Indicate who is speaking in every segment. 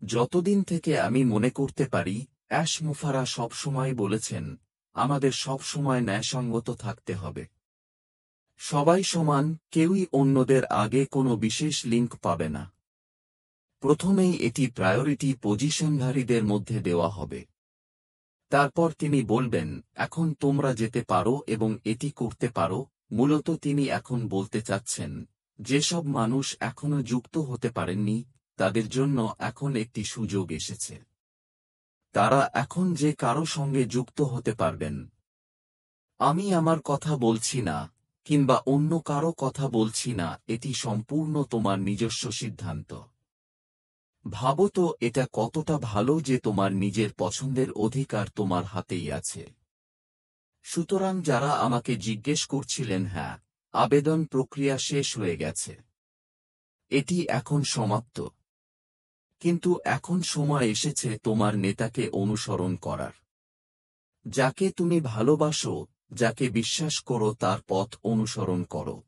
Speaker 1: যতদিন থেকে আমি মনে করতে পারি, অ্যাশ মুফারা সব সময় বলেছেন, আমাদের সব সময় ন্যায়সঙ্গত থাকতে হবে। সবাই সমান, কেউই অন্যদের আগে কোনো বিশেষ লিঙ্ক পাবে না। প্রথমেই এটি প্রায়োরিটি পজিশনধারীদের মধ্যে দেওয়া হবে। তারপর তিনি বলবেন, এখন তোমরা যেতে পারো এবং এটি করতে পারো। মূলত তিনি এখন বলতে চাচ্ছেন, যেসব মানুষ এখনো যুক্ত হতে পারেননি, তাদের জন্য এখন একটি সুযোগ এসেছে। তারা এখন যে কারো সঙ্গে যুক্ত হতে পারবেন। আমি আমার কথা বলছি না, কিংবা অন্য কারো কথা বলছি না, এটি সম্পূর্ণ তোমার নিজস্ব সিদ্ধান্ত। ভাবো তো এটা কতটা ভালো যে তোমার নিজের পছন্দের অধিকার তোমার হাতেই আছে। সুতরাং যারা আমাকে জিজ্ঞেস করছিলেন, হ্যাঁ, আবেদন প্রক্রিয়া শেষ হয়ে গেছে, এটি এখন সমাপ্ত, কিন্তু এখন সময় এসেছে তোমার নেতাকে অনুসরণ করার। যাকে তুমি ভালোবাসো, যাকে বিশ্বাস করো, তার পথ অনুসরণ করো।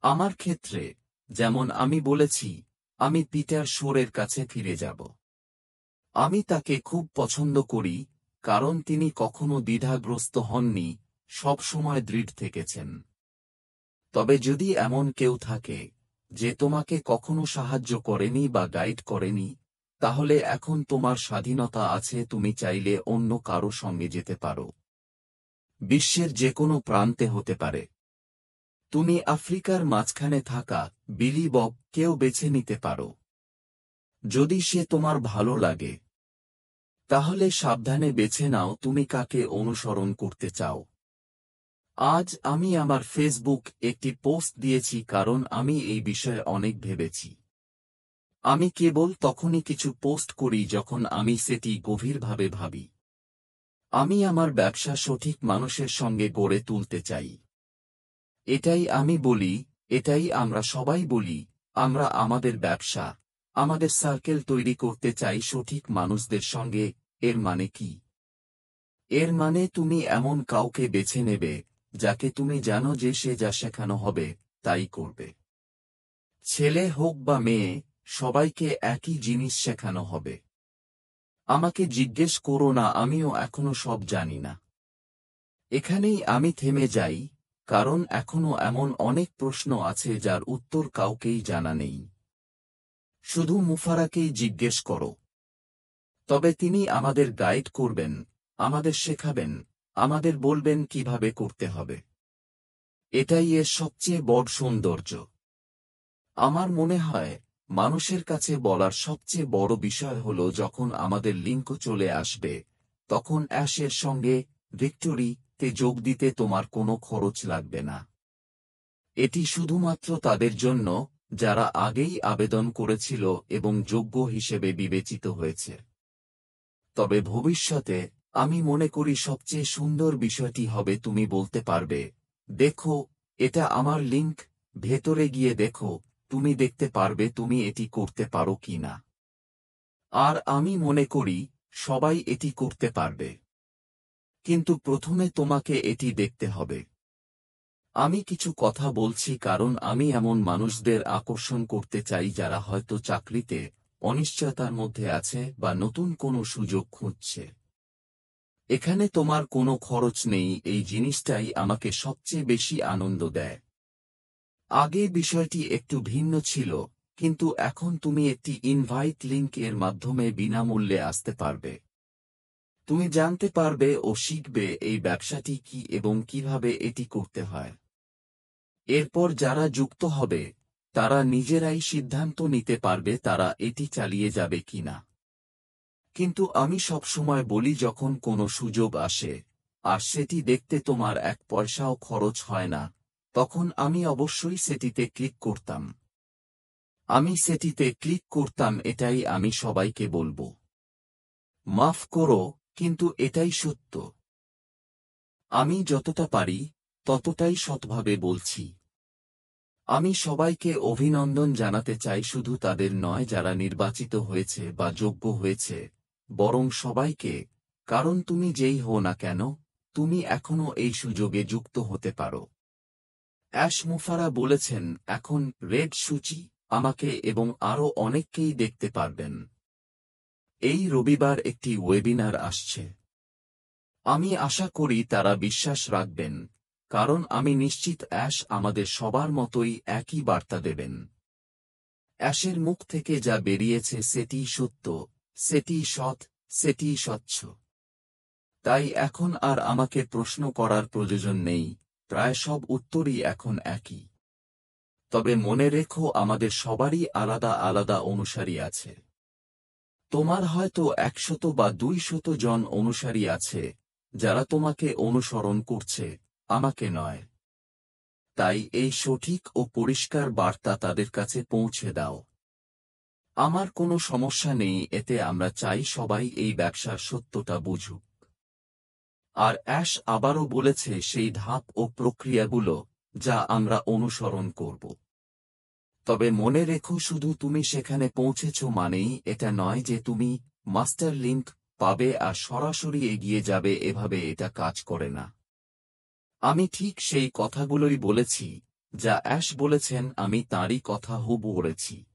Speaker 1: আমার ক্ষেত্রে, যেমন আমি বলেছি, আমি পিটার শোরের কাছে ফিরে যাব। আমি তাকে খুব পছন্দ করি, কারণ তিনি কখনো দ্বিধাগ্রস্ত হননি, সব সময় দৃঢ় থেকেছেন। তবে যদি এমন কেউ থাকে যে তোমাকে কখনো সাহায্য করেনি বা গাইড করেনি, তাহলে এখন তোমার স্বাধীনতা আছে, তুমি চাইলে অন্য কারো সঙ্গে যেতে পারো। বিশ্বের যে কোনো প্রান্তে হতে পারে। তুমি আফ্রিকার মাঝখানে থাকা বিলি বব কেউ বেছে নিতে পারো। যদি সে তোমার ভালো লাগে, তাহলে সাবধানে বেছে নাও তুমি কাকে অনুসরণ করতে চাও। আজ আমি আমার ফেসবুক একটি পোস্ট দিয়েছি কারণ আমি এই বিষয়ে অনেক ভেবেছি। আমি কেবল তখনই কিছু পোস্ট করি যখন আমি সেটি গভীরভাবে ভাবি। আমি আমার ব্যবসা সঠিক মানুষের সঙ্গে গড়ে তুলতে চাই। এটাই আমি বলি, এটাই আমরা সবাই বলি, আমরা আমাদের ব্যবসা, আমাদের সার্কেল তৈরি করতে চাই সঠিক মানুষদের সঙ্গে। এর মানে কি? এর মানে তুমি এমন কাউকে বেছে নেবে, যাকে তুমি জানো যে সে যা শেখানো হবে, তাই করবে। ছেলে হোক বা মেয়ে, সবাইকে একই জিনিস শেখানো হবে। আমাকে জিজ্ঞেস করো না, আমিও এখনো সব জানি না। এখানেই আমি থেমে যাই, কারণ এখনো এমন অনেক প্রশ্ন আছে যার উত্তর কাউকেই জানা নেই। শুধু মুফারাকেই জিজ্ঞেস করো। তবে তিনি আমাদের গাইড করবেন, আমাদের শেখাবেন, আমাদের বলবেন কিভাবে করতে হবে। এটাই এর সবচেয়ে বড় সৌন্দর্য। আমার মনে হয়, মানুষের কাছে বলার সবচেয়ে বড় বিষয় হল যখন আমাদের লিঙ্ক চলে আসবে, তখন অ্যাশের সঙ্গে ভিক্টোরি-তে যোগ দিতে তোমার কোনো খরচ লাগবে না। এটি শুধুমাত্র তাদের জন্য, যারা আগেই আবেদন করেছিল এবং যোগ্য হিসেবে বিবেচিত হয়েছে। তবে ভবিষ্যতে, আমি মনে করি সবচেয়ে সুন্দর বিষয়টি হবে তুমি বলতে পারবে, দেখো, এটা আমার লিঙ্ক, ভেতরে গিয়ে দেখো, তুমি দেখতে পারবে তুমি এটি করতে পারো কি না। আর আমি মনে করি, সবাই এটি করতে পারবে। কিন্তু প্রথমে তোমাকে এটি দেখতে হবে। আমি কিছু কথা বলছি কারণ আমি এমন মানুষদের আকর্ষণ করতে চাই যারা হয়তো চাকরিতে অনিশ্চয়তার মধ্যে আছে বা নতুন কোনো সুযোগ খুঁজছে। এখানে তোমার কোনো খরচ নেই, এই জিনিসটাই আমাকে সবচেয়ে বেশি আনন্দ দেয়। আগে বিষয়টি একটু ভিন্ন ছিল, কিন্তু এখন তুমি একটি ইনভাইট লিঙ্ক এর মাধ্যমে বিনামূল্যে আসতে পারবে। তুমি জানতে পারবে ও শিখবে এই ব্যবসাটি কি এবং কিভাবে এটি করতে হয়। এরপর যারা যুক্ত হবে, তারা নিজেরাই সিদ্ধান্ত নিতে পারবে তারা এটি চালিয়ে যাবে কিনা। কিন্তু আমি সবসময় বলি, যখন কোনো সুযোগ আসে, আর সেটি দেখতে তোমার এক পয়সাও খরচ হয় না, তখন আমি অবশ্যই সেটিতে ক্লিক করতাম। আমি সেটিতে ক্লিক করতাম, এটাই আমি সবাইকে বলবো। মাফ করো, কিন্তু এটাই সত্য। আমি যতটা পারি, ততটাই সৎভাবে বলছি। আমি সবাইকে অভিনন্দন জানাতে চাই, শুধু তাদের নয় যারা নির্বাচিত হয়েছে বা যোগ্য হয়েছে, বরং সবাইকে, কারণ তুমি যেই হও না কেন, তুমি এখনো এই সুযোগে যুক্ত হতে পারো। অ্যাশ মুফারা বলেছেন, এখন রেড সূচি আমাকে এবং আরও অনেককেই দেখতে পারবেন। এই রবিবার একটি ওয়েবিনার আসছে। আমি আশা করি তারা বিশ্বাস রাখবেন, কারণ আমি নিশ্চিত অ্যাশ আমাদের সবার মতোই একই বার্তা দেবেন। অ্যাশের মুখ থেকে যা বেরিয়েছে সেটিই সত্য, সেটিই সৎ, সেটিই স্বচ্ছ। তাই এখন আর আমাকে প্রশ্ন করার প্রয়োজন নেই, প্রায় সব উত্তরই এখন একই। তবে মনে রেখো, আমাদের সবারই আলাদা আলাদা অনুসারী আছে। তোমার হয়তো 100 বা 200 জন অনুসারী আছে, যারা তোমাকে অনুসরণ করছে, আমাকে নয়। তাই এই সঠিক ও পরিষ্কার বার্তা তাদের কাছে পৌঁছে দাও। আমার কোনো সমস্যা নেই এতে, আমরা চাই সবাই এই ব্যবসার সত্যটা বুঝুক। আর অ্যাশ আবারও বলেছে সেই ধাপ ও প্রক্রিয়াগুলো যা আমরা অনুসরণ করব। তবে মনে রেখো, শুধু তুমি সেখানে পৌঁছেছ মানেই এটা নয় যে তুমি মাস্টার লিংক পাবে আর সরাসরি এগিয়ে যাবে, এভাবে এটা কাজ করে না। আমি ঠিক সেই কথাগুলোই বলেছি যা অ্যাশ বলেছেন, আমি তাঁরই কথা হুবহু বলেছি।